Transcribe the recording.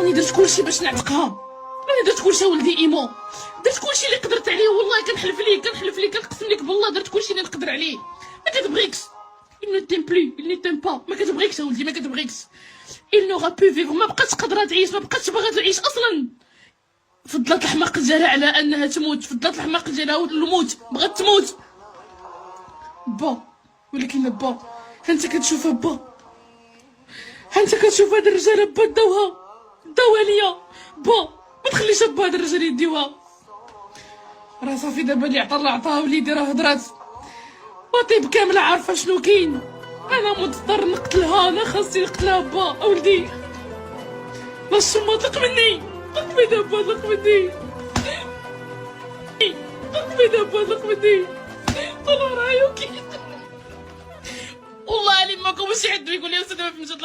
راني درت كلشي باش نعتقها، راني درت كلشي ولدي ايمو، درت كلشي اللي قدرت عليه، والله كنحلف ليك كنقسم لك بالله درت كلشي اللي نقدر عليه. ما كتبغيكش، il ne t'aime plus, il ne t'aime pas، ما كتبغيكش ولدي، ما كتبغيكش. il n'aura pu vivre، ما بقاتش قادره تعيش، ما بقاتش باغا تعيش اصلا. فضلت الحماق ديالها على انها تموت، فضلت الحماق ديالها الموت، بغات تموت. با ولكن با انت كتشوفها با، انت كتشوف هاد الرجاله با داوها ليا با، ما تخليش با هاد الرجال يديوها. راه صافي دابا اللي عطا الله عطاها، وليدي راه هضرات وطيب كامله عارفه شنو كاين. انا مضطر نقتلها، انا خاصني نقتلها با اولدي. لا الشما طلق مني، طلق مني دابا، طلق مني، طلق مني دابا، طلق مني. والله رايو كي والله علي ما كون شي حد يقول لي استاذ ما فهمتش.